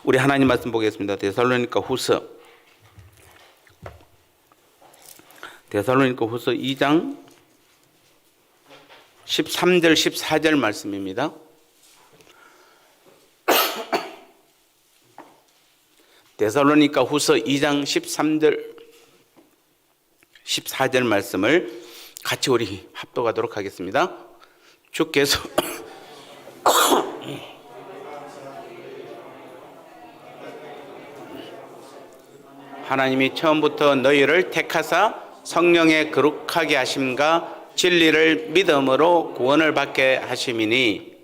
우리 하나님 말씀 보겠습니다. 데살로니가 후서 2장 13절 14절 말씀입니다. 데살로니가 후서 2장 13절 14절 말씀을 같이 우리 합독하도록 하겠습니다. 주께서 하나님이 처음부터 너희를 택하사 성령의 거룩하게 하심과 진리를 믿음으로 구원을 받게 하심이니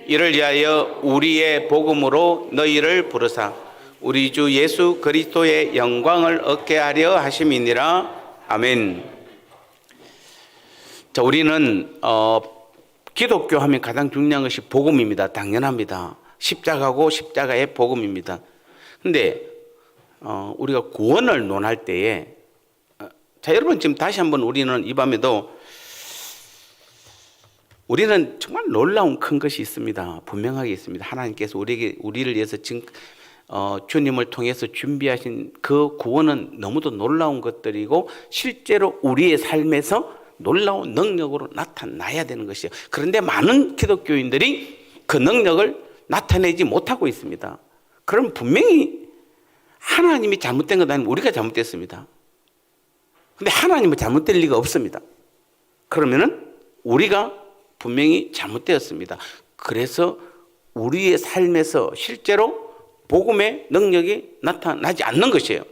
이를 위하여 우리의 복음으로 너희를 부르사 우리 주 예수 그리스도의 영광을 얻게 하려 하심이니라. 아멘. 자, 우리는 기독교 하면 가장 중요한 것이 복음입니다. 당연합니다. 십자가고 십자가의 복음입니다. 근데 우리가 구원을 논할 때에 자, 여러분 지금 다시 한번 우리는 이 밤에도 우리는 정말 놀라운 큰 것이 있습니다. 분명하게 있습니다. 하나님께서 우리를 위해서 지금 주님을 통해서 준비하신 그 구원은 너무도 놀라운 것들이고 실제로 우리의 삶에서 놀라운 능력으로 나타나야 되는 것이에요. 그런데 많은 기독교인들이 그 능력을 나타내지 못하고 있습니다. 그럼 분명히 하나님이 잘못된 것 아니면 우리가 잘못됐습니다. 근데 하나님은 잘못될 리가 없습니다. 그러면은 우리가 분명히 잘못되었습니다. 그래서 우리의 삶에서 실제로 복음의 능력이 나타나지 않는 것이에요.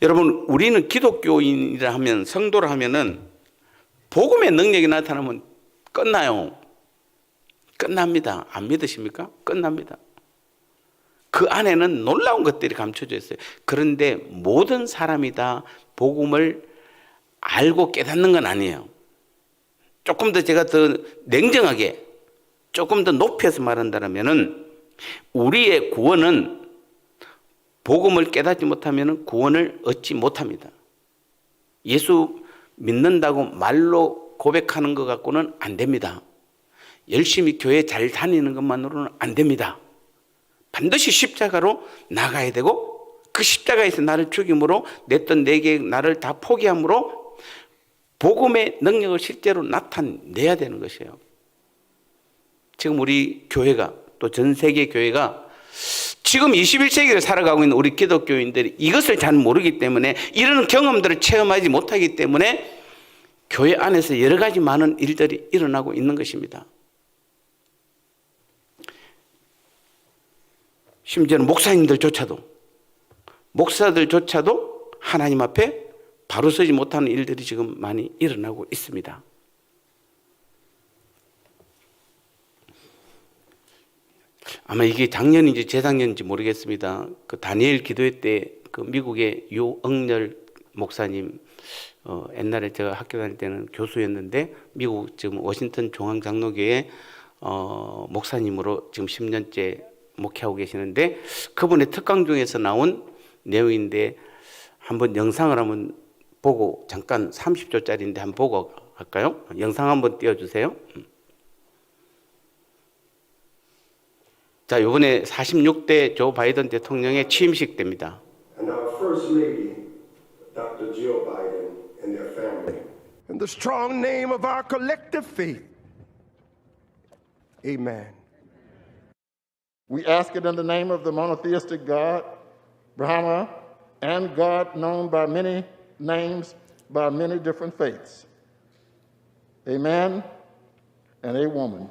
여러분, 우리는 기독교인이라 하면, 성도라 하면은 복음의 능력이 나타나면 끝나요. 끝납니다. 안 믿으십니까? 끝납니다. 그 안에는 놀라운 것들이 감춰져 있어요. 그런데 모든 사람이 다 복음을 알고 깨닫는 건 아니에요. 조금 더 제가 더 냉정하게 조금 더 높여서 말한다면은 우리의 구원은 복음을 깨닫지 못하면 구원을 얻지 못합니다. 예수 믿는다고 말로 고백하는 것 갖고는 안 됩니다. 열심히 교회 잘 다니는 것만으로는 안 됩니다. 반드시 십자가로 나가야 되고 그 십자가에서 나를 죽임으로 내 뜻 내 계획 나를 다 포기함으로 복음의 능력을 실제로 나타내야 되는 것이에요. 지금 우리 교회가 또 전 세계 교회가 지금 21세기를 살아가고 있는 우리 기독교인들이 이것을 잘 모르기 때문에 이런 경험들을 체험하지 못하기 때문에 교회 안에서 여러 가지 많은 일들이 일어나고 있는 것입니다. 심지어는 목사들조차도 하나님 앞에 바로 서지 못하는 일들이 지금 많이 일어나고 있습니다. 아마 이게 작년인지 재작년인지 모르겠습니다. 그 다니엘 기도회 때 그 미국의 유억렬 목사님, 옛날에 제가 학교 다닐 때는 교수였는데 미국 지금 워싱턴 중앙장로교회 목사님으로 지금 10년째 목회하고 계시는데 그분의 특강 중에서 나온 내용인데 한번 영상을 한번 보고 잠깐 30초짜리인데 한번 보고 갈까요? 영상 한번 띄워주세요. 자, 이번에 46대 조 바이든 대통령의 취임식 때입니다. And our First Lady, Dr. Jill Biden, and their family. In the strong name of our collective faith. Amen. We ask it in the name of the monotheistic God, Brahma, and God known by many names, by many different faiths. A man and a woman.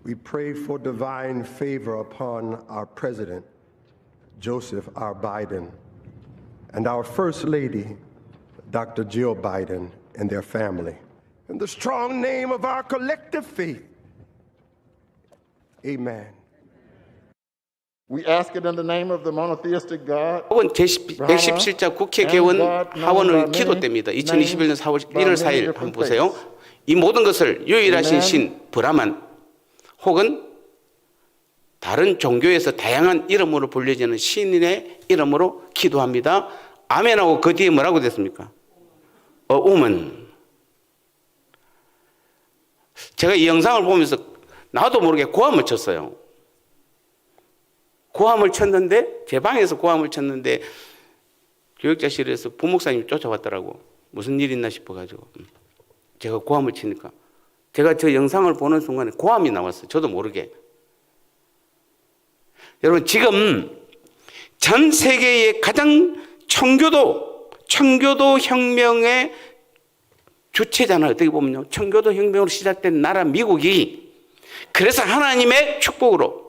We pray for divine favor upon our President, Joseph R. Biden, and our First Lady, Dr. Jill Biden, and their family. In the strong name of our collective faith. Amen. We ask it in the name of the monotheistic God. 혹은 제117자 국회 개원 하원의 기도 때입니다. 2021년 1월 4일 한번 보세요. 이 모든 것을 유일하신 신 브라만 혹은 다른 종교에서 다양한 이름으로 불려지는 신인의 이름으로 기도합니다. 아멘하고 그 뒤에 뭐라고 됐습니까? woman. 제가 이 영상을 보면서 나도 모르게 고함을 쳤어요. 고함을 쳤는데, 제 방에서 고함을 쳤는데 교육자실에서 부목사님이 쫓아왔더라고. 무슨 일 있나 싶어가지고. 제가 고함을 치니까. 제가 저 영상을 보는 순간에 고함이 나왔어요. 저도 모르게. 여러분, 지금 전 세계의 가장 청교도 혁명의 주체잖아요. 어떻게 보면요. 청교도 혁명으로 시작된 나라 미국이, 그래서 하나님의 축복으로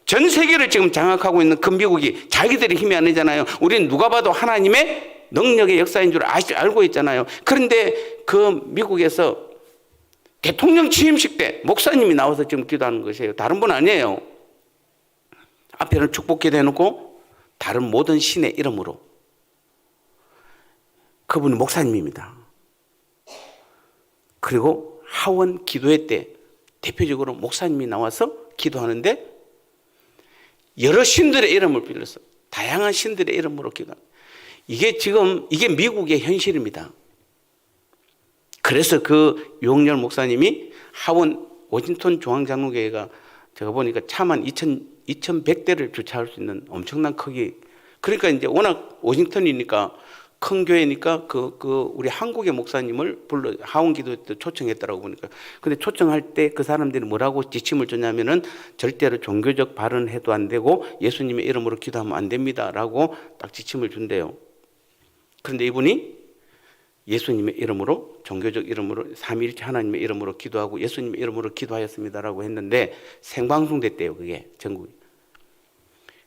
전 세계를 지금 장악하고 있는 그 미국이 자기들의 힘이 아니잖아요. 우리는 누가 봐도 하나님의 능력의 역사인 줄 알고 있잖아요. 그런데 그 미국에서 대통령 취임식 때 목사님이 나와서 지금 기도하는 것이에요. 다른 분 아니에요. 앞에는 축복 기도해놓고 다른 모든 신의 이름으로. 그분이 목사님입니다. 그리고 하원 기도회 때 대표적으로 목사님이 나와서 기도하는데 여러 신들의 이름을 빌려서 다양한 신들의 이름으로 기도합니다. 이게 미국의 현실입니다. 그래서 그 유홍열 목사님이 하원 워싱턴 중앙장로교회가 제가 보니까 차만 2,100대를 주차할 수 있는 엄청난 크기. 그러니까 이제 워낙 워싱턴이니까 큰 교회니까 우리 한국의 목사님을 불러 하원 기도 때 초청했더라고 보니까. 근데 초청할 때 그 사람들이 뭐라고 지침을 줬냐면은 절대로 종교적 발언해도 안 되고 예수님의 이름으로 기도하면 안 됩니다라고 딱 지침을 준대요. 그런데 이분이 예수님의 이름으로, 종교적 이름으로, 삼위일체 하나님의 이름으로 기도하고 예수님의 이름으로 기도하였습니다라고 했는데 생방송 됐대요. 그게 전국에.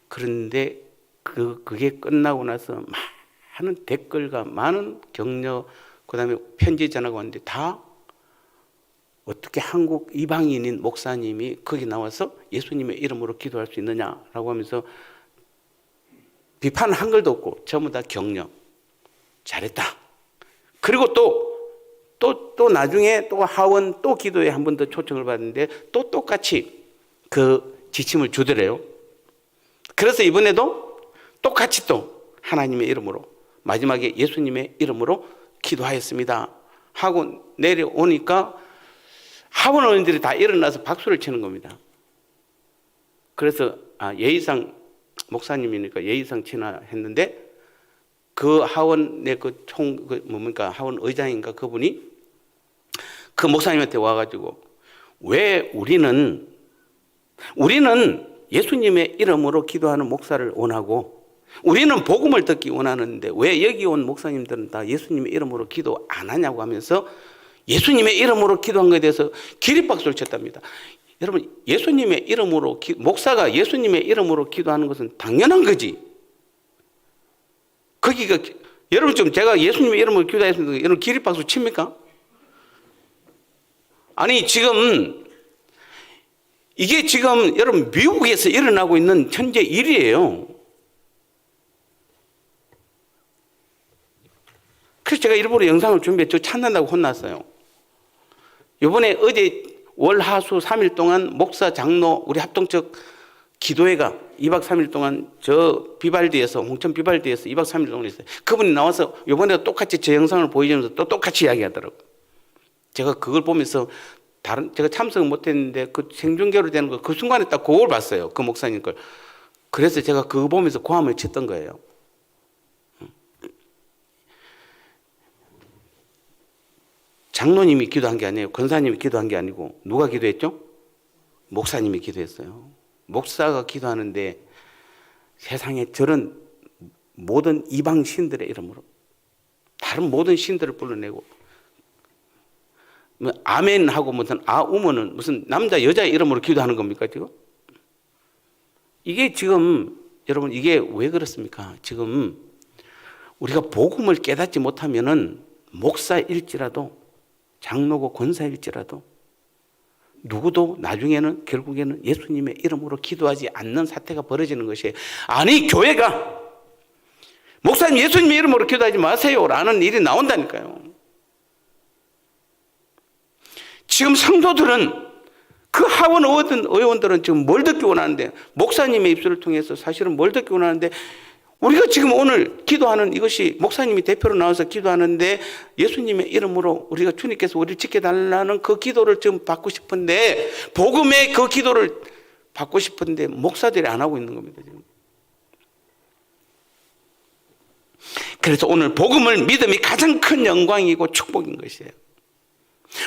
그런데 그게 끝나고 나서 많은 댓글과 많은 격려, 그다음에 편지 전화가 왔는데 다 어떻게 한국 이방인인 목사님이 거기 나와서 예수님의 이름으로 기도할 수 있느냐라고 하면서 비판 한글도 없고 전부 다 격려. 잘했다. 그리고 또 나중에 또 하원 또 기도에 한 번 더 초청을 받는데 또 똑같이 그 지침을 주더래요. 그래서 이번에도 똑같이 또 하나님의 이름으로 마지막에 예수님의 이름으로 기도하였습니다 하고 내려오니까 하원 의원들이 다 일어나서 박수를 치는 겁니다. 그래서 예의상 목사님이니까 예의상 치나 했는데 그 하원의 하원 의장인가 그분이 그 목사님한테 와가지고 왜 우리는 예수님의 이름으로 기도하는 목사를 원하고 우리는 복음을 듣기 원하는데 왜 여기 온 목사님들은 다 예수님의 이름으로 기도 안 하냐고 하면서 예수님의 이름으로 기도한 것에 대해서 기립박수를 쳤답니다. 여러분, 예수님의 이름으로 목사가 예수님의 이름으로 기도하는 것은 당연한 거지. 거기가 여러분 지금 제가 예수님의 이름으로 기도했습니다. 여러분 기립박수 칩니까? 아니 지금 이게 지금 여러분 미국에서 일어나고 있는 현재 일이에요. 그래서 제가 일부러 영상을 준비해 저 찾는다고 혼났어요. 이번에 어제 월, 화, 수 3일 동안 목사, 장로, 우리 합동적 기도회가 2박 3일 동안 저 비발디에서, 홍천 비발디에서 2박 3일 동안 있어요. 그분이 나와서 이번에도 똑같이 제 영상을 보여주면서 또 똑같이 이야기하더라고요. 제가 그걸 보면서 제가 참석을 못했는데 그 생중계로 되는 거 그 순간에 딱 그걸 봤어요. 그 목사님 걸. 그래서 제가 그거 보면서 고함을 쳤던 거예요. 장로님이 기도한 게 아니에요. 권사님이 기도한 게 아니고 누가 기도했죠? 목사님이 기도했어요. 목사가 기도하는데 세상에 저런 모든 이방 신들의 이름으로 다른 모든 신들을 불러내고 아멘 하고 무슨 아우먼은 무슨 남자 여자 이름으로 기도하는 겁니까 지금? 이게 지금 여러분 이게 왜 그렇습니까? 지금 우리가 복음을 깨닫지 못하면은 목사일지라도 장로고 권사일지라도 누구도 나중에는 결국에는 예수님의 이름으로 기도하지 않는 사태가 벌어지는 것이에요. 아니 교회가 목사님 예수님의 이름으로 기도하지 마세요라는 일이 나온다니까요. 지금 성도들은 그 하원 의원들은 지금 뭘 듣기 원하는데 목사님의 입술을 통해서 사실은 뭘 듣기 원하는데 우리가 지금 오늘 기도하는 이것이 목사님이 대표로 나와서 기도하는데 예수님의 이름으로 우리가 주님께서 우리를 지켜달라는 그 기도를 지금 받고 싶은데, 복음의 그 기도를 받고 싶은데 목사들이 안 하고 있는 겁니다, 지금. 그래서 오늘 복음을 믿음이 가장 큰 영광이고 축복인 것이에요.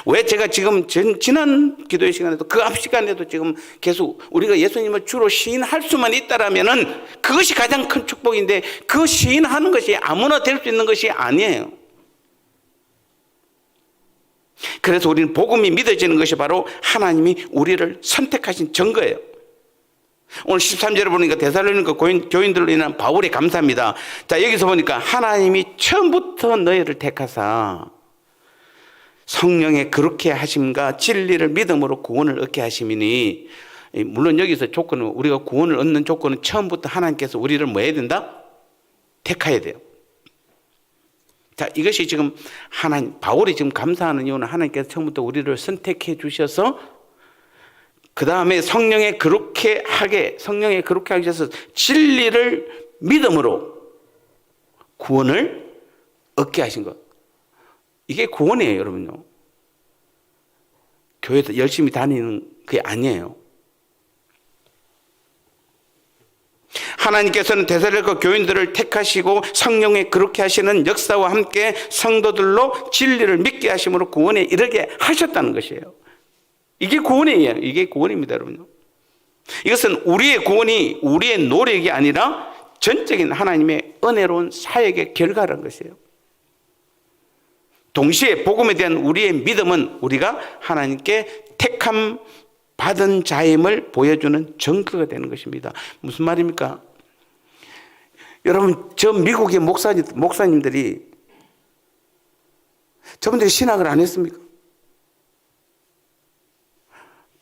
왜 제가 지금 지난 기도의 시간에도 그 앞 시간에도 지금 계속 우리가 예수님을 주로 시인할 수만 있다라면은 그것이 가장 큰 축복인데, 그 시인하는 것이 아무나 될 수 있는 것이 아니에요. 그래서 우리는 복음이 믿어지는 것이 바로 하나님이 우리를 선택하신 증거예요. 오늘 13절에 보니까 데살로니가 교인들로 인한 바울의 감사입니다. 자, 여기서 보니까 하나님이 처음부터 너희를 택하사 성령의 그렇게 하심과 진리를 믿음으로 구원을 얻게 하심이니, 물론 여기서 조건은, 우리가 구원을 얻는 조건은 처음부터 하나님께서 우리를 뭐 해야 된다? 택해야 돼요. 자, 이것이 지금 바울이 지금 감사하는 이유는 하나님께서 처음부터 우리를 선택해 주셔서 그 다음에 성령의 그렇게 하게 하셔서 진리를 믿음으로 구원을 얻게 하신 것. 이게 구원이에요, 여러분요. 교회에서 열심히 다니는 게 아니에요. 하나님께서는 데살로니가 교인들을 택하시고 성령의 그렇게 하시는 역사와 함께 성도들로 진리를 믿게 하심으로 구원에 이르게 하셨다는 것이에요. 이게 구원이에요. 이게 구원입니다, 여러분. 이것은 우리의 구원이 우리의 노력이 아니라 전적인 하나님의 은혜로운 사역의 결과라는 것이에요. 동시에 복음에 대한 우리의 믿음은 우리가 하나님께 택함 받은 자임을 보여주는 증거가 되는 것입니다. 무슨 말입니까? 여러분, 저 미국의 목사님들이 저분들이 신학을 안 했습니까?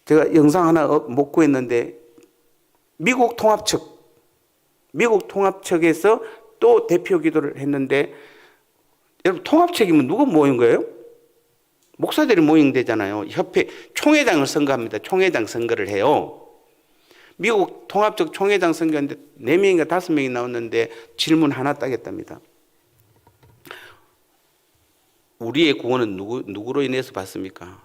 제가 영상 하나 못 구했는데, 미국 통합측에서 또 대표 기도를 했는데, 여러분, 통합측이면 누가 모인 거예요? 목사들이 모임되잖아요. 협회 총회장을 선거합니다. 총회장 선거를 해요. 미국 통합측 총회장 선거인데 4명인가 5명이 나왔는데 질문 하나 따겠답니다. 우리의 구원은 누구로 인해서 받습니까?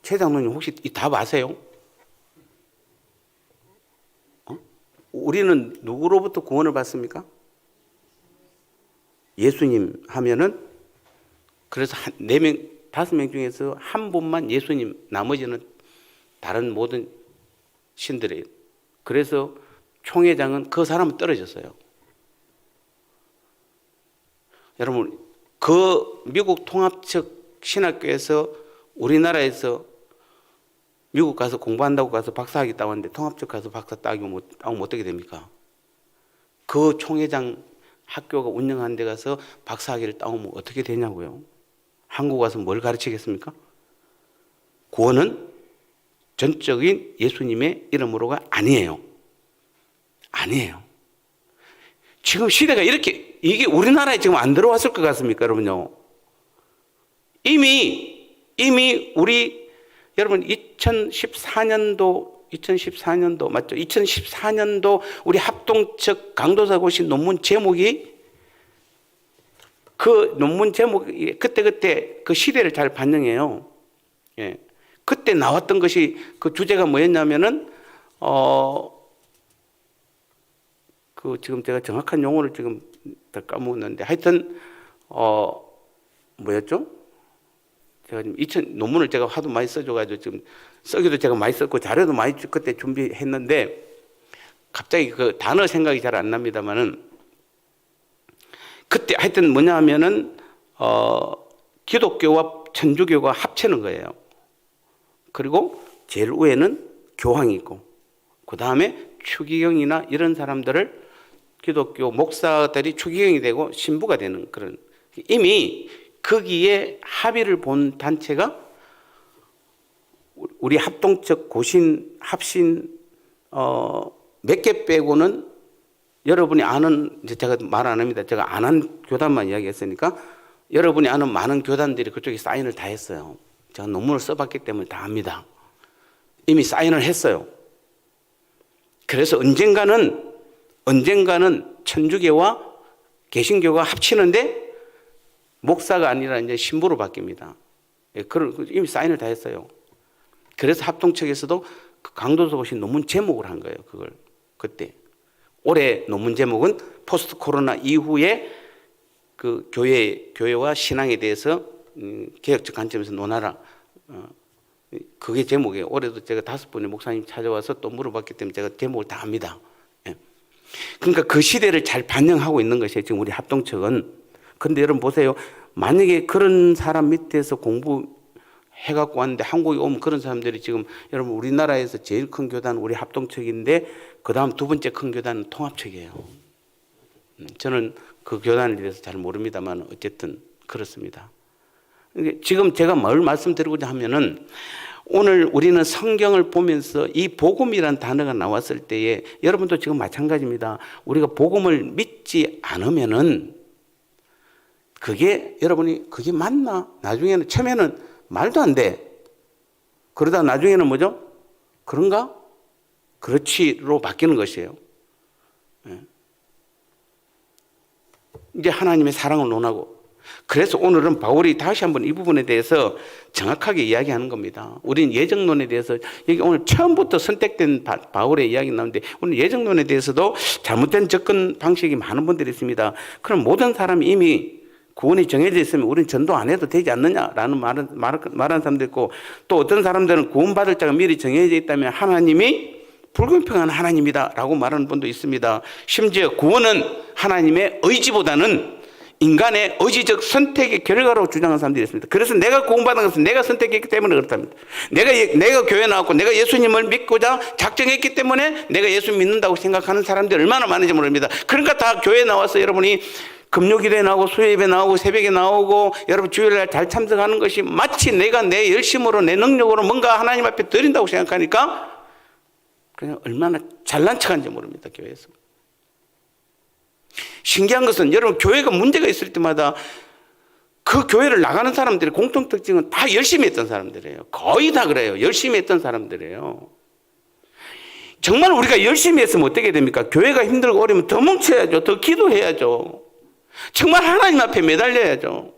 최 장로님 혹시 이 답 아세요? 우리는 누구로부터 구원을 받습니까? 예수님 하면은, 그래서 4명, 5명 중에서 한 분만 예수님, 나머지는 다른 모든 신들이에요. 그래서 총회장은 그 사람은 떨어졌어요. 여러분, 그 미국 통합측 신학교에서 우리나라에서 미국 가서 공부한다고 가서 박사학위 따왔는데 통합측 가서 박사 따오면 어떻게 됩니까? 그 총회장 학교가 운영하는 데 가서 박사학위를 따오면 어떻게 되냐고요? 한국 와서 뭘 가르치겠습니까? 구원은 전적인 예수님의 이름으로가 아니에요. 아니에요. 지금 시대가 이게 우리나라에 지금 안 들어왔을 것 같습니까, 여러분요? 이미 여러분 2014년도 맞죠? 2014년도 우리 합동측 강도사 고시 논문 제목이, 그 논문 제목이 그때 그 시대를 잘 반영해요. 예. 그때 나왔던 것이, 그 주제가 뭐였냐면은 그 지금 제가 정확한 용어를 지금 다 까먹었는데, 하여튼 뭐였죠? 제가 지금 논문을 제가 하도 많이 써줘가지고 지금 써기도 제가 많이 썼고 자료도 많이 그때 준비했는데 갑자기 그 단어 생각이 잘 안 납니다만은, 그때 하여튼 뭐냐 하면은 기독교와 천주교가 합치는 거예요. 그리고 제일 위에는 교황이 있고, 그 다음에 추기경이나 이런 사람들을 기독교 목사들이 추기경이 되고 신부가 되는, 그런, 이미 거기에 합의를 본 단체가 우리 합동측 고신 합신 몇 개 빼고는, 여러분이 아는, 이제 제가 말 안 합니다. 제가 안 한 교단만 이야기했으니까 여러분이 아는 많은 교단들이 그쪽에 사인을 다 했어요. 제가 논문을 써봤기 때문에 다 압니다. 이미 사인을 했어요. 그래서 언젠가는 언젠가는 천주교와 개신교가 합치는데 목사가 아니라 이제 신부로 바뀝니다. 예, 이미 사인을 다 했어요. 그래서 합동측에서도 그 강도서 오신 논문 제목을 한 거예요. 그걸 그때 올해 논문 제목은 포스트 코로나 이후에 그 교회와 신앙에 대해서 개혁적 관점에서 논하라. 그게 제목이에요. 올해도 제가 5분의 목사님 찾아와서 또 물어봤기 때문에 제가 제목을 다 압니다. 예. 그러니까 그 시대를 잘 반영하고 있는 것이에요. 지금 우리 합동측은. 근데 여러분 보세요. 만약에 그런 사람 밑에서 공부해갖고 왔는데 한국에 오면 그런 사람들이 지금 여러분 우리나라에서 제일 큰 교단 우리 합동측인데 그 다음 두 번째 큰 교단은 통합측이에요. 저는 그 교단에 대해서 잘 모릅니다만 어쨌든 그렇습니다. 지금 제가 뭘 말씀드리고자 하면은 오늘 우리는 성경을 보면서 이 복음이라는 단어가 나왔을 때에 여러분도 지금 마찬가지입니다. 우리가 복음을 믿지 않으면은 그게 여러분이 그게 맞나? 나중에는 처음에는 말도 안 돼. 그러다 나중에는 뭐죠? 그런가? 그렇지로 바뀌는 것이에요. 이제 하나님의 사랑을 논하고 그래서 오늘은 바울이 다시 한번 이 부분에 대해서 정확하게 이야기하는 겁니다. 우리는 예정론에 대해서 여기 오늘 처음부터 선택된 바울의 이야기 나오는데 오늘 예정론에 대해서도 잘못된 접근 방식이 많은 분들이 있습니다. 그럼 모든 사람이 이미 구원이 정해져 있으면 우리는 전도 안 해도 되지 않느냐라는 말하는 사람도 있고 또 어떤 사람들은 구원받을 자가 미리 정해져 있다면 하나님이 불공평한 하나님이다라고 말하는 분도 있습니다. 심지어 구원은 하나님의 의지보다는 인간의 의지적 선택의 결과로 주장하는 사람들이 있습니다. 그래서 내가 구원받은 것은 내가 선택했기 때문에 그렇답니다. 내가 교회 나왔고 내가 예수님을 믿고자 작정했기 때문에 내가 예수 믿는다고 생각하는 사람들이 얼마나 많은지 모릅니다. 그러니까 다 교회 나와서 여러분이 금요기도에 나오고 수요예배 나오고 새벽에 나오고 여러분 주일날 잘 참석하는 것이 마치 내가 내 열심으로 내 능력으로 뭔가 하나님 앞에 드린다고 생각하니까 그냥 얼마나 잘난 척한지 모릅니다. 교회에서. 신기한 것은 여러분 교회가 문제가 있을 때마다 그 교회를 나가는 사람들의 공통특징은 다 열심히 했던 사람들이에요. 거의 다 그래요. 열심히 했던 사람들이에요. 정말 우리가 열심히 했으면 어떻게 됩니까? 교회가 힘들고 어려우면 더 뭉쳐야죠. 더 기도해야죠. 정말 하나님 앞에 매달려야죠.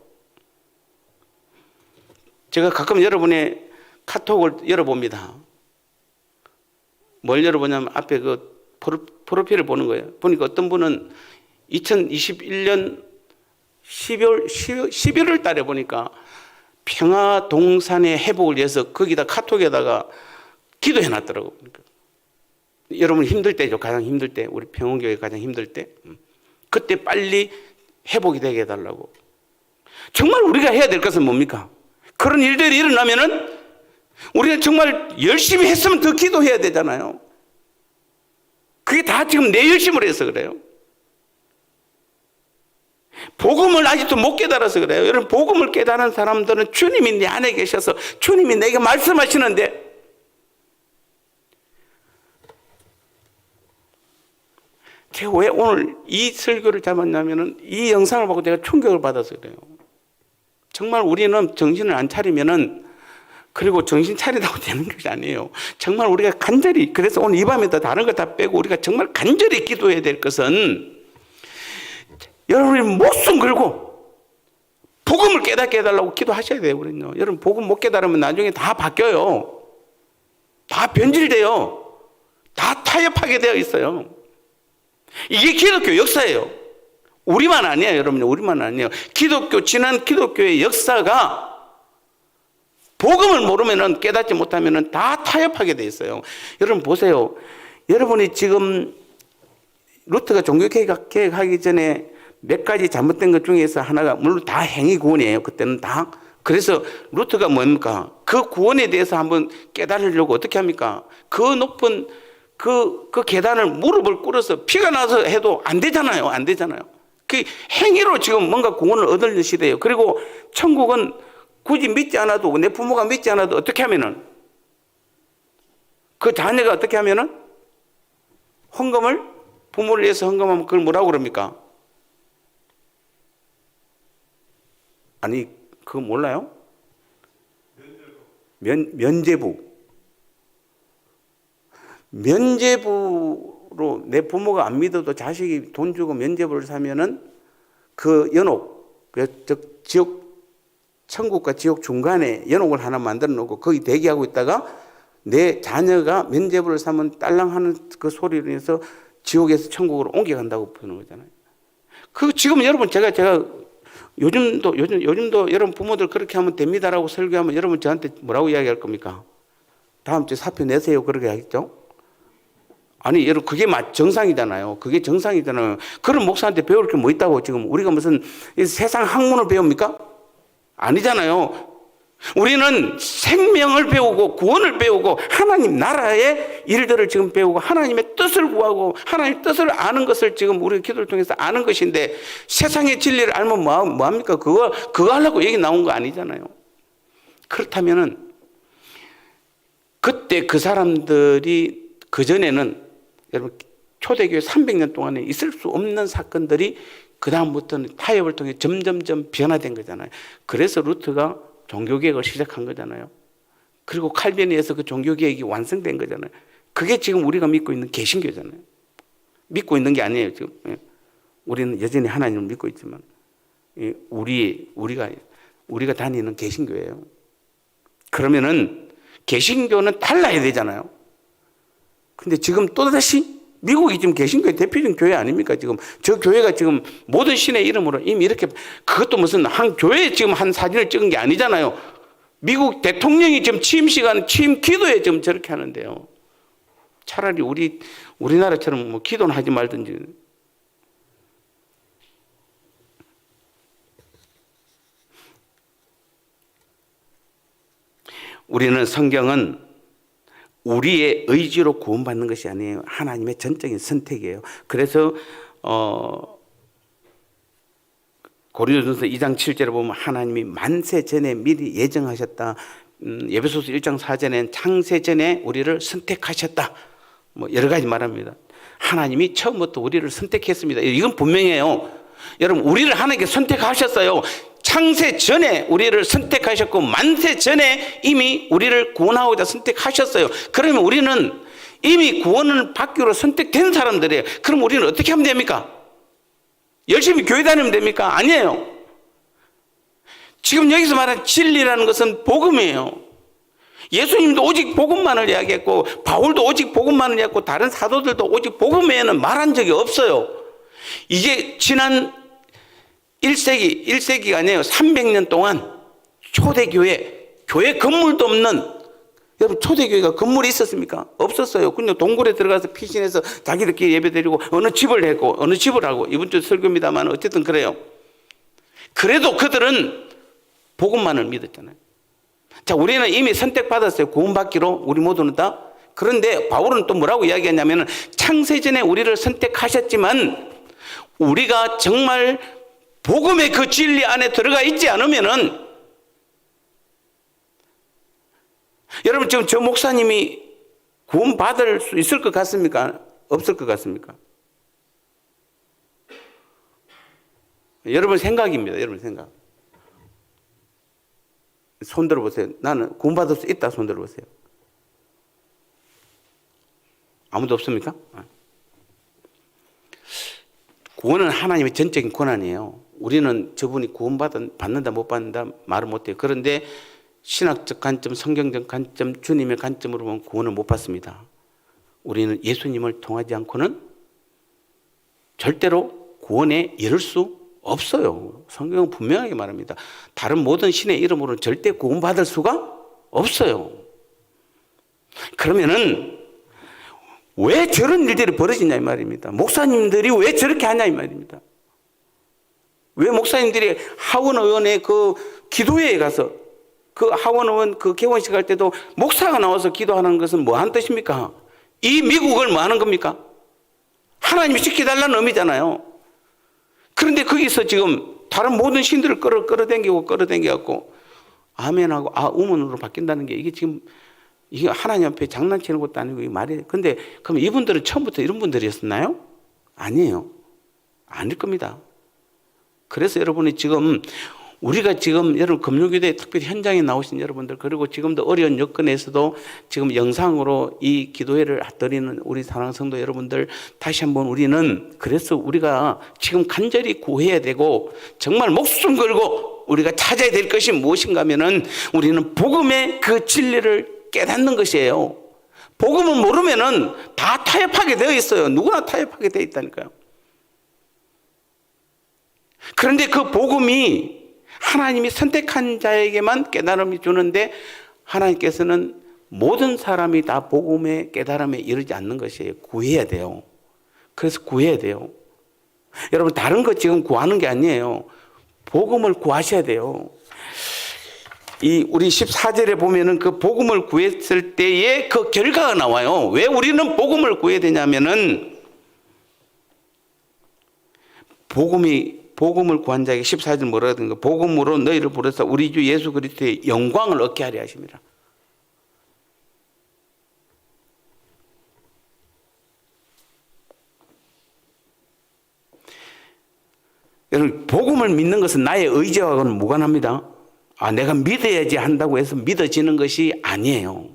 제가 가끔 여러분의 카톡을 열어봅니다. 뭘 열어보냐면 앞에 그 프로필을 보는 거예요. 보니까 어떤 분은 2021년 11월 달에 보니까 평화동산의 회복을 위해서 거기다 카톡에다가 기도해 놨더라고요. 여러분 힘들 때죠. 가장 힘들 때. 우리 평원교회 가장 힘들 때. 그때 빨리 회복이 되게 해달라고. 정말 우리가 해야 될 것은 뭡니까? 그런 일들이 일어나면은 우리가 정말 열심히 했으면 더 기도해야 되잖아요. 그게 다 지금 내 열심으로 해서 그래요. 복음을 아직도 못 깨달아서 그래요. 여러분 복음을 깨달은 사람들은 주님이 내 안에 계셔서 주님이 내게 말씀하시는데 제가 왜 오늘 이 설교를 잡았냐면은 이 영상을 보고 내가 충격을 받아서 그래요. 정말 우리는 정신을 안 차리면은 그리고 정신 차리다고 되는 것이 아니에요. 정말 우리가 간절히 그래서 오늘 이 밤에 다른 거 다 빼고 우리가 정말 간절히 기도해야 될 것은 여러분이 목숨 걸고 복음을 깨닫게 해달라고 기도하셔야 돼요. 우리는요. 여러분 복음 못 깨달으면 나중에 다 바뀌어요. 다 변질돼요. 다 타협하게 되어 있어요. 이게 기독교 역사예요. 우리만 아니에요. 여러분 우리만 아니에요. 지난 기독교의 역사가 복음을 모르면은 깨닫지 못하면은 다 타협하게 돼 있어요. 여러분 보세요. 여러분이 지금 루터가 종교개혁하기 전에 몇 가지 잘못된 것 중에서 하나가 물론 다 행위 구원이에요. 그때는 다. 그래서 루터가 뭡니까? 그 구원에 대해서 한번 깨달으려고 어떻게 합니까? 그 높은 그 계단을 무릎을 꿇어서 피가 나서 해도 안 되잖아요. 안 되잖아요. 그 행위로 지금 뭔가 구원을 얻을 시대예요. 그리고 천국은 굳이 믿지 않아도 내 부모가 믿지 않아도 어떻게 하면은 그 자녀가 어떻게 하면은 헌금을 부모를 위해서 헌금하면 그걸 뭐라고 그럽니까? 아니 그거 몰라요? 면제부 연옥으로 내 부모가 안 믿어도 자식이 돈 주고 면접을 사면은 그 연옥, 지옥, 천국과 지옥 중간에 연옥을 하나 만들어 놓고 거기 대기하고 있다가 내 자녀가 면접을 사면 딸랑하는 그 소리로 인해서 지옥에서 천국으로 옮겨간다고 보는 거잖아요. 그 지금 여러분 제가 요즘도 여러분 부모들 그렇게 하면 됩니다라고 설교하면 여러분 저한테 뭐라고 이야기할 겁니까? 다음 주에 사표 내세요 그렇게 하겠죠? 아니 여러분 그게 정상이잖아요. 그게 정상이잖아요. 그런 목사한테 배울 게 뭐 있다고 지금 우리가 무슨 세상 학문을 배웁니까? 아니잖아요. 우리는 생명을 배우고 구원을 배우고 하나님 나라의 일들을 지금 배우고 하나님의 뜻을 구하고 하나님의 뜻을 아는 것을 지금 우리 기도를 통해서 아는 것인데 세상의 진리를 알면 뭐합니까? 그거 하려고 얘기 나온 거 아니잖아요. 그렇다면은 그때 그 사람들이 그전에는 여러분 초대교회 300년 동안에 있을 수 없는 사건들이 그 다음부터는 타협을 통해 점점점 변화된 거잖아요. 그래서 루트가 종교개혁을 시작한 거잖아요. 그리고 칼빈에서 그 종교개혁이 완성된 거잖아요. 그게 지금 우리가 믿고 있는 개신교잖아요. 믿고 있는 게 아니에요 지금. 우리는 여전히 하나님을 믿고 있지만 우리가 다니는 개신교예요. 그러면은 개신교는 달라야 되잖아요. 근데 지금 또다시 미국이 지금 개신교의 대표적인 교회 아닙니까? 지금 저 교회가 지금 모든 신의 이름으로 이미 이렇게 그것도 무슨 한 교회에 지금 한 사진을 찍은 게 아니잖아요. 미국 대통령이 지금 취임 기도에 지금 저렇게 하는데요. 차라리 우리나라처럼 뭐 기도는 하지 말든지. 우리는 성경은 우리의 의지로 구원받는 것이 아니에요. 하나님의 전적인 선택이에요. 그래서 고린도전서 2장 7절에 보면 하나님이 만세 전에 미리 예정하셨다. 에베소서 1장 4절에는 창세 전에 우리를 선택하셨다. 뭐 여러 가지 말합니다. 하나님이 처음부터 우리를 선택했습니다. 이건 분명해요. 여러분 우리를 하나님께 선택하셨어요. 창세 전에 우리를 선택하셨고 만세 전에 이미 우리를 구원하고자 선택하셨어요. 그러면 우리는 이미 구원을 받기로 선택된 사람들이에요. 그럼 우리는 어떻게 하면 됩니까? 열심히 교회 다니면 됩니까? 아니에요. 지금 여기서 말하는 진리라는 것은 복음이에요. 예수님도 오직 복음만을 이야기했고 바울도 오직 복음만을 이야기했고 다른 사도들도 오직 복음 외에는 말한 적이 없어요. 이게 지난 1세기가 아니에요. 300년 동안 초대교회, 교회 건물도 없는, 여러분 초대교회가 건물이 있었습니까? 없었어요. 그냥 동굴에 들어가서 피신해서 자기들끼리 예배드리고 어느 집을 했고 어느 집을 하고 이번 주 설교입니다만 어쨌든 그래요. 그래도 그들은 복음만을 믿었잖아요. 자, 우리는 이미 선택받았어요. 구원받기로 우리 모두는 다. 그런데 바울은 또 뭐라고 이야기했냐면 창세전에 우리를 선택하셨지만 우리가 정말 복음의 그 진리 안에 들어가 있지 않으면은 여러분 지금 저 목사님이 구원받을 수 있을 것 같습니까? 없을 것 같습니까? 여러분 생각입니다. 여러분 생각. 손 들어보세요. 나는 구원받을 수 있다. 손 들어보세요. 아무도 없습니까? 구원은 하나님의 전적인 권한이에요. 우리는 저분이 구원받는다 못 받는다 말을 못해요. 그런데 신학적 관점, 성경적 관점, 주님의 관점으로 보면 구원을 못 받습니다. 우리는 예수님을 통하지 않고는 절대로 구원에 이를 수 없어요. 성경은 분명하게 말합니다. 다른 모든 신의 이름으로는 절대 구원받을 수가 없어요. 그러면은 왜 저런 일들이 벌어지냐 이 말입니다. 목사님들이 왜 저렇게 하냐 이 말입니다. 왜 목사님들이 하원 의원의 그 기도회에 가서 그 하원 의원 그 개원식 할 때도 목사가 나와서 기도하는 것은 뭐 하는 뜻입니까? 이 미국을 뭐 하는 겁니까? 하나님이 지켜달라는 의미잖아요. 그런데 거기서 지금 다른 모든 신들을 끌어당겨갖고 아멘하고 우문으로 바뀐다는 게 이게 하나님 앞에 장난치는 것도 아니고 이 말이. 근데 그럼 이분들은 처음부터 이런 분들이었나요? 아니에요. 아닐 겁니다. 그래서 여러분이 지금 우리가 지금 여러분 금요기도에 특별히 현장에 나오신 여러분들, 그리고 지금도 어려운 여건에서도 지금 영상으로 이 기도회를 드리는 우리 사랑하는 성도 여러분들, 다시 한번 우리는 그래서 우리가 지금 간절히 구해야 되고 정말 목숨 걸고 우리가 찾아야 될 것이 무엇인가 하면은 우리는 복음의 그 진리를 깨닫는 것이에요. 복음을 모르면은 다 타협하게 되어 있어요. 누구나 타협하게 되어 있다니까요. 그런데 그 복음이 하나님이 선택한 자에게만 깨달음이 주는데 하나님께서는 모든 사람이 다 복음의 깨달음에 이르지 않는 것이에요. 구해야 돼요. 그래서 구해야 돼요. 여러분 다른 거 지금 구하는 게 아니에요. 복음을 구하셔야 돼요. 이 우리 14절에 보면은 그 복음을 구했을 때의 그 결과가 나와요. 왜 우리는 복음을 구해야 되냐면은 복음을 구한 자에게 14절 뭐라 하던가, 복음으로 너희를 부르사 우리 주 예수 그리스도의 영광을 얻게 하려 하십니다. 여러분 복음을 믿는 것은 나의 의지와는 무관합니다. 내가 믿어야지 한다고 해서 믿어지는 것이 아니에요.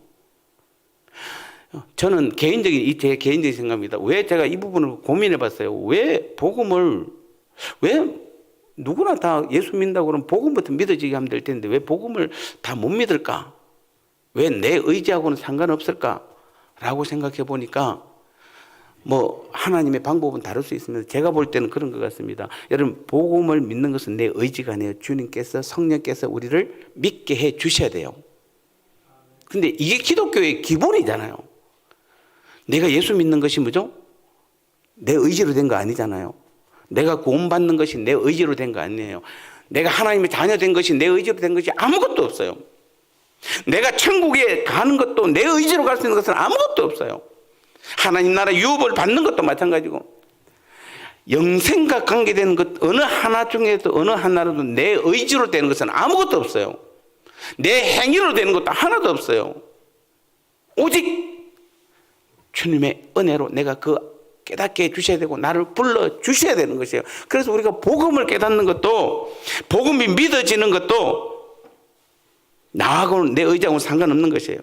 저는 제 개인적인 생각입니다. 왜 제가 이 부분을 고민해 봤어요. 왜 누구나 다 예수 믿는다고 그러면 복음부터 믿어지게 하면 될 텐데 왜 복음을 다 못 믿을까? 왜 내 의지하고는 상관없을까? 라고 생각해 보니까 하나님의 방법은 다를 수 있습니다. 제가 볼 때는 그런 것 같습니다. 여러분 복음을 믿는 것은 내 의지가 아니에요. 주님께서 성령께서 우리를 믿게 해 주셔야 돼요. 근데 이게 기독교의 기본이잖아요. 내가 예수 믿는 것이 뭐죠? 내 의지로 된 거 아니잖아요. 내가 구원받는 것이 내 의지로 된 거 아니에요. 내가 하나님의 자녀 된 것이 내 의지로 된 것이 아무것도 없어요. 내가 천국에 가는 것도 내 의지로 갈 수 있는 것은 아무것도 없어요. 하나님 나라 유업을 받는 것도 마찬가지고 영생과 관계되는 것 어느 하나 중에도 어느 하나라도 내 의지로 되는 것은 아무것도 없어요. 내 행위로 되는 것도 하나도 없어요. 오직 주님의 은혜로 내가 깨닫게 해주셔야 되고 나를 불러주셔야 되는 것이에요. 그래서 우리가 복음을 깨닫는 것도 복음이 믿어지는 것도 나하고는 내 의지하고는 상관없는 것이에요.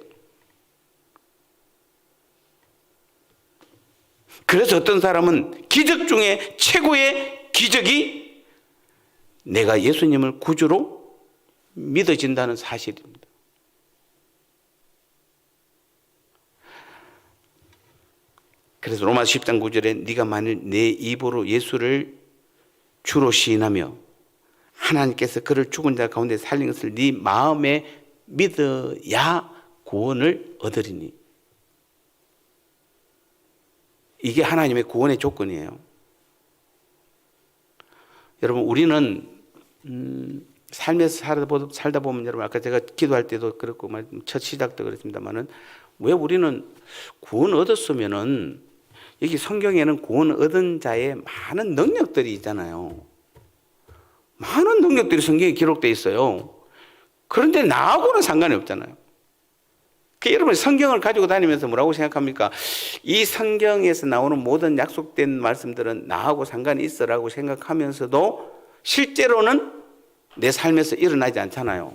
그래서 어떤 사람은 기적 중에 최고의 기적이 내가 예수님을 구주로 믿어진다는 사실입니다. 그래서 로마서 10장 9절에 네가 만일 내 입으로 예수를 주로 시인하며 하나님께서 그를 죽은 자 가운데 살린 것을 네 마음에 믿어야 구원을 얻으리니. 이게 하나님의 구원의 조건이에요. 여러분 우리는 삶에서 살다 보면 여러분 아까 제가 기도할 때도 그렇고 첫 시작도 그랬습니다만은 왜 우리는 구원 얻었으면은 여기 성경에는 구원 얻은 자의 많은 능력들이 있잖아요. 많은 능력들이 성경에 기록되어 있어요. 그런데 나하고는 상관이 없잖아요. 여러분 성경을 가지고 다니면서 뭐라고 생각합니까? 이 성경에서 나오는 모든 약속된 말씀들은 나하고 상관이 있어라고 생각하면서도 실제로는 내 삶에서 일어나지 않잖아요.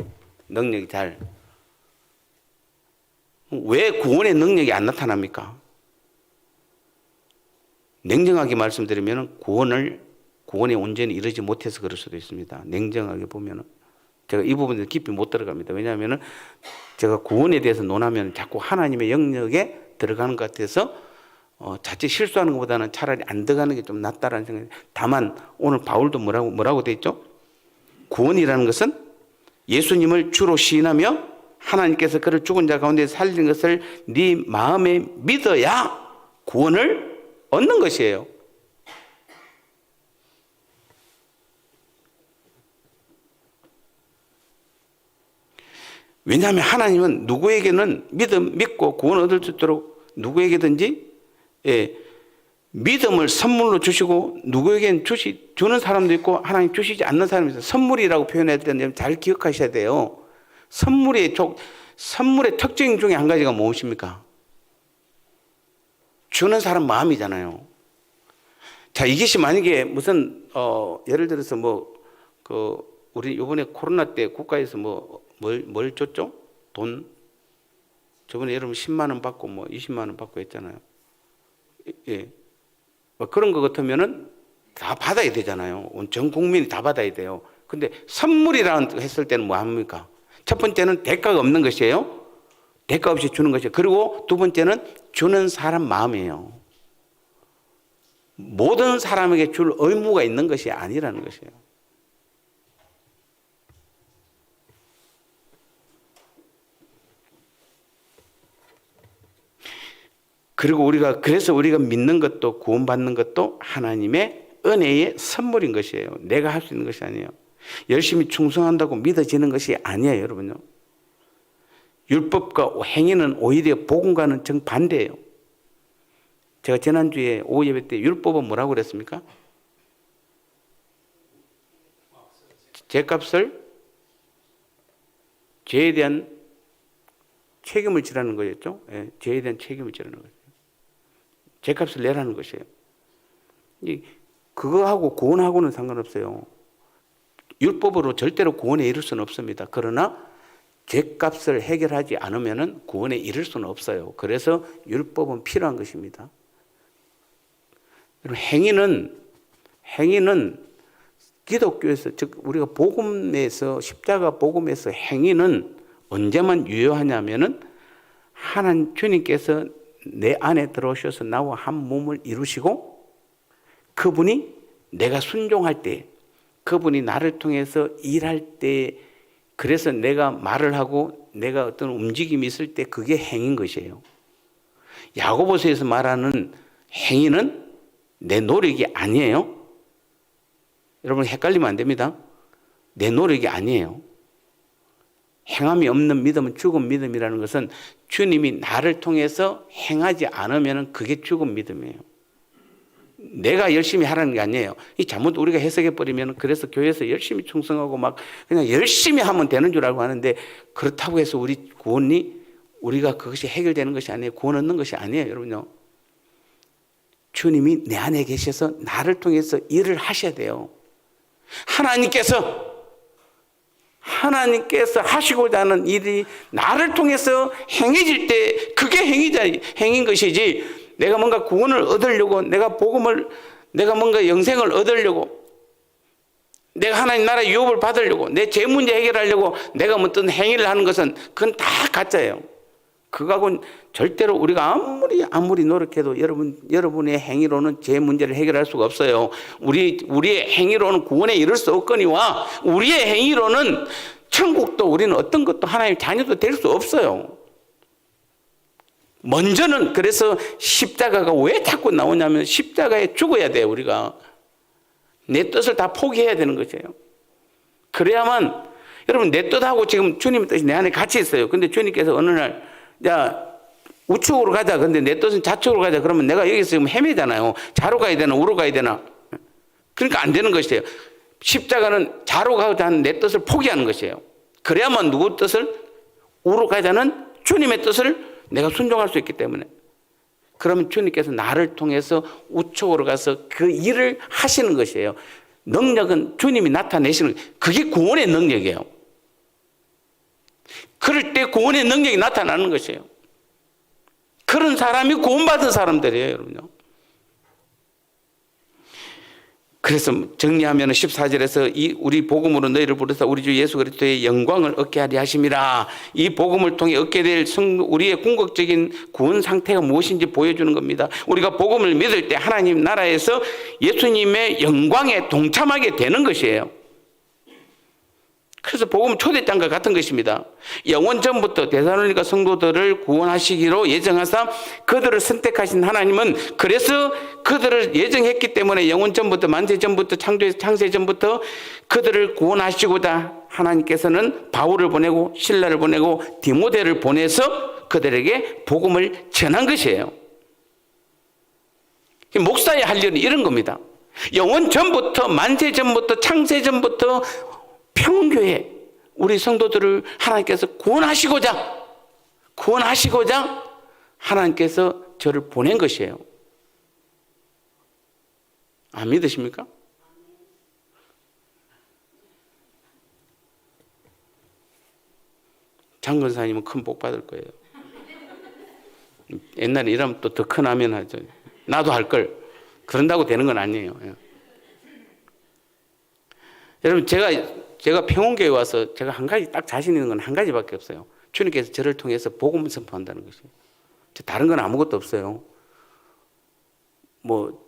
능력이 잘. 왜 구원의 능력이 안 나타납니까? 냉정하게 말씀드리면 구원에 온전히 이르지 못해서 그럴 수도 있습니다. 냉정하게 보면은. 제가 이 부분에 깊이 못 들어갑니다. 왜냐하면 제가 구원에 대해서 논하면 자꾸 하나님의 영역에 들어가는 것 같아서 자칫 실수하는 것보다는 차라리 안 들어가는 게 좀 낫다라는 생각이. 다만 오늘 바울도 뭐라고 돼 있죠? 구원이라는 것은 예수님을 주로 시인하며 하나님께서 그를 죽은 자 가운데 살린 것을 네 마음에 믿어야 구원을 얻는 것이에요. 왜냐하면 하나님은 누구에게는 믿고 구원 얻을 수 있도록 누구에게든지 믿음을 선물로 주시고 누구에게는 주는 사람도 있고 하나님 주시지 않는 사람이 있어요. 선물이라고 표현할 때는 잘 기억하셔야 돼요. 선물의 특징 중에 한 가지가 무엇입니까? 주는 사람 마음이잖아요. 자, 이것이 만약에 무슨 예를 들어서 우리 이번에 코로나 때 국가에서 뭘 줬죠? 돈 저번에 여러분 10만 원 받고 20만 원 받고 했잖아요. 예. 그런 거 같으면은 다 받아야 되잖아요. 전 국민이 다 받아야 돼요. 근데 선물이라고 했을 때는 뭐 합니까? 첫 번째는 대가가 없는 것이에요. 대가 없이 주는 것이에요. 그리고 두 번째는 주는 사람 마음이에요. 모든 사람에게 줄 의무가 있는 것이 아니라는 것이에요. 그리고 그래서 우리가 믿는 것도 구원받는 것도 하나님의 은혜의 선물인 것이에요. 내가 할 수 있는 것이 아니에요. 열심히 충성한다고 믿어지는 것이 아니에요, 여러분요. 율법과 행위는 오히려 복음과는 정반대예요. 제가 지난주에 오후 예배 때 율법은 뭐라고 그랬습니까? 죄값을 죄에 대한 책임을 지라는 거였죠. 예, 죄에 대한 책임을 지라는 거예요. 죄값을 내라는 것이에요. 그거하고 구원하고는 상관없어요. 율법으로 절대로 구원에 이를 수는 없습니다. 그러나 죄값을 해결하지 않으면 구원에 이를 수는 없어요. 그래서 율법은 필요한 것입니다. 행위는 기독교에서, 즉 우리가 복음에서, 십자가 복음에서 행위는 언제만 유효하냐면은 하나님 주님께서 내 안에 들어오셔서 나와 한 몸을 이루시고 그분이 내가 순종할 때, 그분이 나를 통해서 일할 때, 그래서 내가 말을 하고 내가 어떤 움직임이 있을 때 그게 행인 것이에요. 야고보서에서 말하는 행위는 내 노력이 아니에요. 여러분 헷갈리면 안 됩니다. 내 노력이 아니에요. 행함이 없는 믿음은 죽은 믿음이라는 것은 주님이 나를 통해서 행하지 않으면 그게 죽은 믿음이에요. 내가 열심히 하라는 게 아니에요. 이 잘못 우리가 해석해 버리면 그래서 교회에서 열심히 충성하고 막 그냥 열심히 하면 되는 줄 알고 하는데 그렇다고 해서 우리 구원이 우리가 그것이 해결되는 것이 아니에요. 구원 얻는 것이 아니에요, 여러분요. 주님이 내 안에 계셔서 나를 통해서 일을 하셔야 돼요. 하나님께서 하시고자 하는 일이 나를 통해서 행해질 때 그게 행인 것이지, 내가 뭔가 구원을 얻으려고, 내가 뭔가 영생을 얻으려고, 내가 하나님 나라의 유업을 받으려고, 내 죄 문제 해결하려고 내가 어떤 행위를 하는 것은 그건 다 가짜예요. 그거하고는 절대로 우리가 아무리 노력해도 여러분의 행위로는 죄 문제를 해결할 수가 없어요. 우리의 행위로는 구원에 이를 수 없거니와 우리의 행위로는 천국도 우리는 어떤 것도 하나님의 자녀도 될 수 없어요. 먼저는 그래서 십자가가 왜 자꾸 나오냐면 십자가에 죽어야 돼요. 우리가 내 뜻을 다 포기해야 되는 것이에요. 그래야만, 여러분 내 뜻하고 지금 주님의 뜻이 내 안에 같이 있어요. 근데 주님께서 어느 날 우측으로 가자. 근데 내 뜻은 좌측으로 가자. 그러면 내가 여기서 지금 헤매잖아요. 좌로 가야 되나 우로 가야 되나. 그러니까 안 되는 것이에요. 십자가는 좌로 가자는 내 뜻을 포기하는 것이에요. 그래야만 누구 뜻을, 우로 가자는 주님의 뜻을 내가 순종할 수 있기 때문에. 그러면 주님께서 나를 통해서 우측으로 가서 그 일을 하시는 것이에요. 능력은 주님이 나타내시는 거예요. 그게 구원의 능력이에요. 그럴 때 구원의 능력이 나타나는 것이에요. 그런 사람이 구원받은 사람들이에요, 여러분요. 그래서 정리하면 14절에서 우리 복음으로 너희를 부르사 우리 주 예수 그리스도의 영광을 얻게 하리 하심이라. 이 복음을 통해 얻게 될 우리의 궁극적인 구원 상태가 무엇인지 보여주는 겁니다. 우리가 복음을 믿을 때 하나님 나라에서 예수님의 영광에 동참하게 되는 것이에요. 그래서 복음 초대장과 같은 것입니다. 영원 전부터 데살로니가 성도들을 구원하시기로 예정하사 그들을 선택하신 하나님은, 그래서 그들을 예정했기 때문에 영원 전부터, 만세 전부터, 창세 전부터 그들을 구원하시고자 하나님께서는 바울을 보내고 실라를 보내고 디모데를 보내서 그들에게 복음을 전한 것이에요. 목사의 할 일은 이런 겁니다. 영원 전부터, 만세 전부터, 창세 전부터 평교에 우리 성도들을 하나님께서 구원하시고자 하나님께서 저를 보낸 것이에요. 안 믿으십니까? 장건사님은 큰 복 받을 거예요. 옛날에 이러면 또 더 큰 아멘 하죠. 나도 할 걸. 그런다고 되는 건 아니에요. 예. 여러분, 제가 평온교회 와서 제가 한 가지 딱 자신 있는 건 한 가지밖에 없어요. 주님께서 저를 통해서 복음을 선포한다는 것이에요. 다른 건 아무것도 없어요. 뭐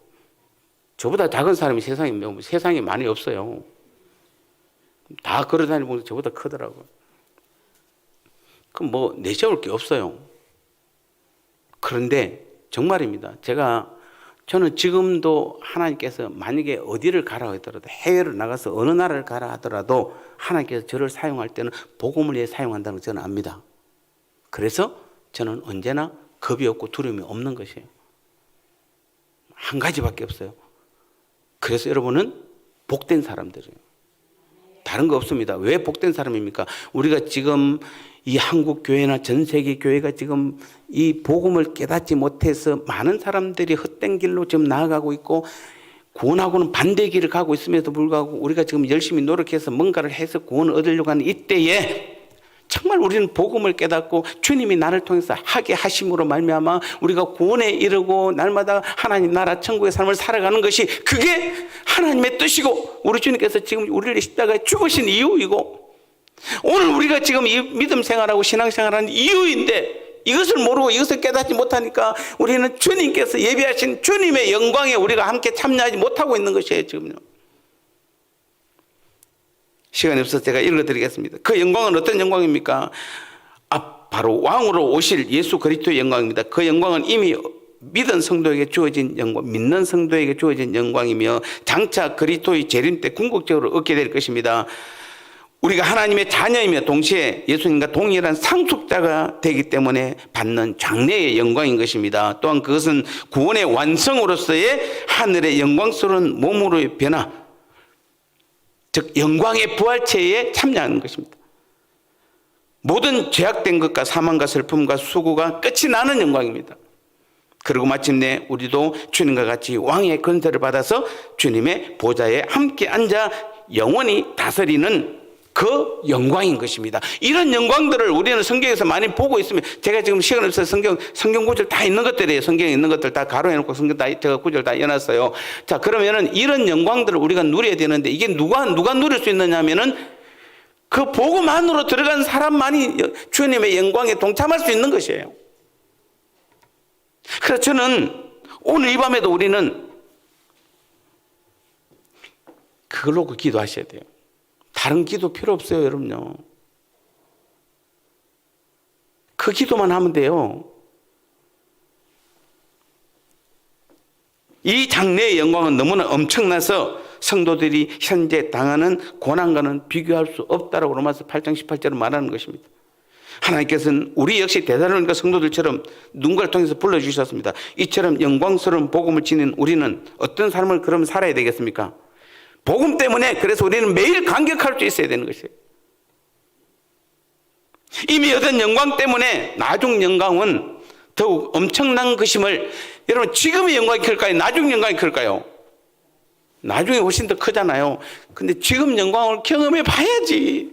저보다 작은 사람이 세상에 많이 없어요. 다 걸어다니면서 저보다 크더라고요. 그럼 뭐 내세울 게 없어요. 그런데 정말입니다. 저는 지금도 하나님께서 만약에 어디를 가라 하더라도, 해외를 나가서 어느 나라를 가라 하더라도 하나님께서 저를 사용할 때는 복음을 위해 사용한다는 걸 저는 압니다. 그래서 저는 언제나 겁이 없고 두려움이 없는 것이에요. 한 가지밖에 없어요. 그래서 여러분은 복된 사람들이에요. 다른 거 없습니다. 왜 복된 사람입니까? 우리가 지금 이 한국 교회나 전 세계 교회가 지금 이 복음을 깨닫지 못해서 많은 사람들이 헛된 길로 지금 나아가고 있고, 구원하고는 반대 길을 가고 있음에도 불구하고 우리가 지금 열심히 노력해서 뭔가를 해서 구원을 얻으려고 하는 이때에 정말 우리는 복음을 깨닫고 주님이 나를 통해서 하게 하심으로 말미암아 우리가 구원에 이르고 날마다 하나님 나라 천국의 삶을 살아가는 것이, 그게 하나님의 뜻이고 우리 주님께서 지금 우리를 십자가에 죽으신 이유이고, 오늘 우리가 지금 이 믿음 생활하고 신앙 생활하는 이유인데, 이것을 모르고 이것을 깨닫지 못하니까 우리는 주님께서 예비하신 주님의 영광에 우리가 함께 참여하지 못하고 있는 것이에요. 지금요. 시간이 없어서 제가 읽어드리겠습니다. 그 영광은 어떤 영광입니까? 바로 왕으로 오실 예수 그리스도의 영광입니다. 그 영광은 이미 믿은 성도에게 주어진 영광, 믿는 성도에게 주어진 영광이며 장차 그리스도의 재림 때 궁극적으로 얻게 될 것입니다. 우리가 하나님의 자녀이며 동시에 예수님과 동일한 상속자가 되기 때문에 받는 장래의 영광인 것입니다. 또한 그것은 구원의 완성으로서의 하늘의 영광스러운 몸으로의 변화, 즉 영광의 부활체에 참여하는 것입니다. 모든 죄악된 것과 사망과 슬픔과 수고가 끝이 나는 영광입니다. 그리고 마침내 우리도 주님과 같이 왕의 권세를 받아서 주님의 보좌에 함께 앉아 영원히 다스리는 그 영광인 것입니다. 이런 영광들을 우리는 성경에서 많이 보고 있으면, 제가 지금 시간 없어서 성경 구절 다 있는 것들이에요. 성경에 있는 것들 다 가로해놓고 성경 다 제가 구절 다 해놨어요. 자, 그러면은 이런 영광들을 우리가 누려야 되는데, 이게 누가 누릴 수 있느냐 하면은 그 복음 안으로 들어간 사람만이 주님의 영광에 동참할 수 있는 것이에요. 그래서 저는 오늘 이 밤에도 우리는 그걸 놓고 기도하셔야 돼요. 다른 기도 필요 없어요, 여러분요. 그 기도만 하면 돼요. 이 장래의 영광은 너무나 엄청나서 성도들이 현재 당하는 고난과는 비교할 수 없다라고 로마서 8장 18절을 말하는 것입니다. 하나님께서는 우리 역시 데살로니가 성도들처럼 누군가를 통해서 불러주셨습니다. 이처럼 영광스러운 복음을 지닌 우리는 어떤 삶을 그럼 살아야 되겠습니까? 복음 때문에, 그래서 우리는 매일 감격할 수 있어야 되는 것이에요. 이미 얻은 영광 때문에 나중 영광은 더욱 엄청난 것임을, 여러분, 지금의 영광이 클까요? 나중 영광이 클까요? 나중에 훨씬 더 크잖아요. 근데 지금 영광을 경험해 봐야지.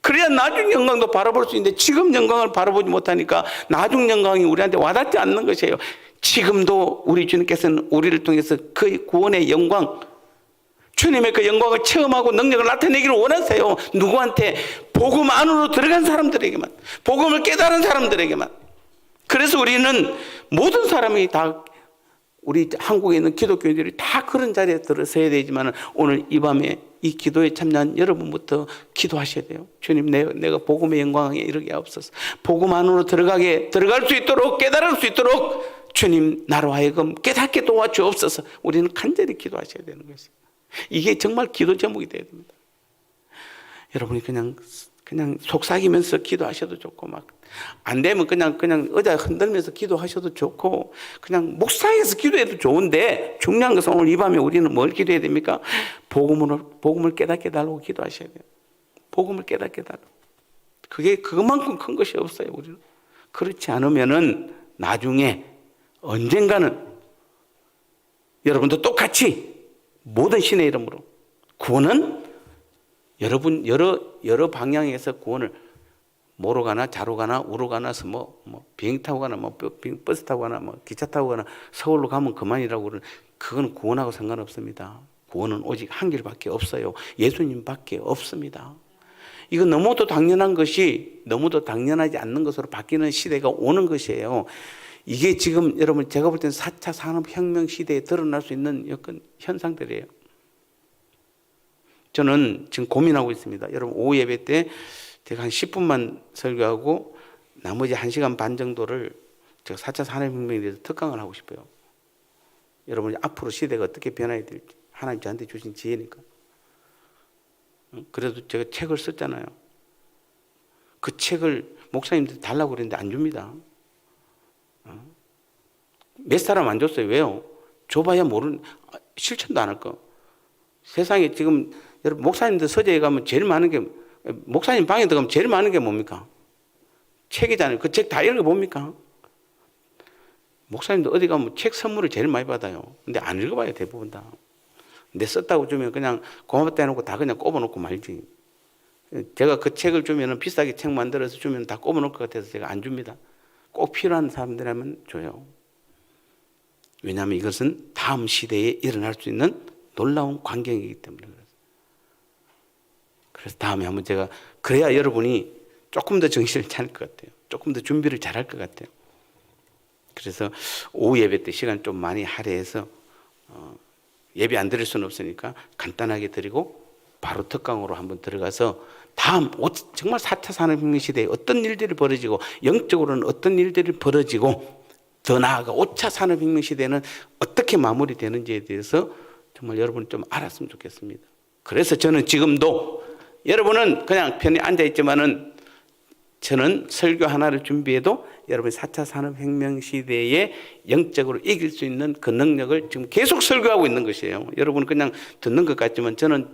그래야 나중 영광도 바라볼 수 있는데 지금 영광을 바라보지 못하니까 나중 영광이 우리한테 와닿지 않는 것이에요. 지금도 우리 주님께서는 우리를 통해서 그 구원의 영광, 주님의 그 영광을 체험하고 능력을 나타내기를 원하세요. 누구한테? 복음 안으로 들어간 사람들에게만, 복음을 깨달은 사람들에게만. 그래서 우리는 모든 사람이 다, 우리 한국에 있는 기독교인들이 다 그런 자리에 들어서야 되지만, 오늘 이 밤에 이 기도에 참여한 여러분부터 기도하셔야 돼요. 주님, 내가 복음의 영광에 이르게 하옵소서. 복음 안으로 들어갈 수 있도록, 깨달을 수 있도록 주님 나로 하여금 깨닫게 도와주옵소서. 우리는 간절히 기도하셔야 되는 것이에요. 이게 정말 기도 제목이 돼야 됩니다. 여러분이 그냥 속삭이면서 기도하셔도 좋고, 막 안 되면 그냥 의자 흔들면서 기도하셔도 좋고, 그냥 묵상해서 기도해도 좋은데, 중요한 것은 오늘 이 밤에 우리는 뭘 기도해야 됩니까? 복음을 깨닫게 달라고 기도하셔야 돼요. 복음을 깨닫게 달라고. 그것만큼 큰 것이 없어요, 우리는. 그렇지 않으면은 나중에 언젠가는 여러분도 똑같이 모든 신의 이름으로 구원은 여러분 여러 방향에서 구원을 뭐로 가나 자로 가나 우로 가나 뭐 비행기 타고 가나 뭐 버스 타고 가나 뭐 기차 타고 가나 서울로 가면 그만이라고 그러는 그건 구원하고 상관없습니다. 구원은 오직 한 길밖에 없어요. 예수님밖에 없습니다. 이거 너무도 당연한 것이 너무도 당연하지 않는 것으로 바뀌는 시대가 오는 것이에요. 이게 지금 여러분 제가 볼 때는 4차 산업혁명 시대에 드러날 수 있는 여건 현상들이에요. 저는 지금 고민하고 있습니다. 여러분 오후 예배 때 제가 한 10분만 설교하고 나머지 1시간 반 정도를 제가 4차 산업혁명에 대해서 특강을 하고 싶어요. 여러분 앞으로 시대가 어떻게 변해야 될지 하나님 저한테 주신 지혜니까. 그래도 제가 책을 썼잖아요. 그 책을 목사님들 달라고 그랬는데 안 줍니다. 몇 사람 안 줬어요. 왜요? 줘봐야 실천도 안 할 거. 세상에 지금 여러분 목사님들 서재에 가면 제일 많은 게 목사님 방에 들어가면 제일 많은 게 뭡니까? 책이잖아요. 그 책 다 읽어봅니까? 목사님들 어디 가면 책 선물을 제일 많이 받아요. 근데 안 읽어봐요. 대부분 다. 내 썼다고 주면 그냥 고맙다 해놓고 다 그냥 꼽아놓고 말지. 제가 그 책을 주면 비싸게 책 만들어서 주면 다 꼽아놓을 것 같아서 제가 안 줍니다. 꼭 필요한 사람들이라면 줘요. 왜냐하면 이것은 다음 시대에 일어날 수 있는 놀라운 광경이기 때문에 그렇습니다. 그래서 다음에 한번 제가 그래야 여러분이 조금 더 정신을 차릴 것 같아요. 조금 더 준비를 잘할 것 같아요. 그래서 오후 예배 때 시간 좀 많이 할애해서 예배 안 드릴 수는 없으니까 간단하게 드리고 바로 특강으로 한번 들어가서 다음 정말 4차 산업혁명 시대에 어떤 일들이 벌어지고 영적으로는 어떤 일들이 벌어지고 더 나아가 5차 산업혁명 시대는 어떻게 마무리되는지에 대해서 정말 여러분 좀 알았으면 좋겠습니다. 그래서 저는 지금도 여러분은 그냥 편히 앉아있지만은 저는 설교 하나를 준비해도 여러분이 4차 산업혁명 시대에 영적으로 이길 수 있는 그 능력을 지금 계속 설교하고 있는 것이에요. 여러분은 그냥 듣는 것 같지만 저는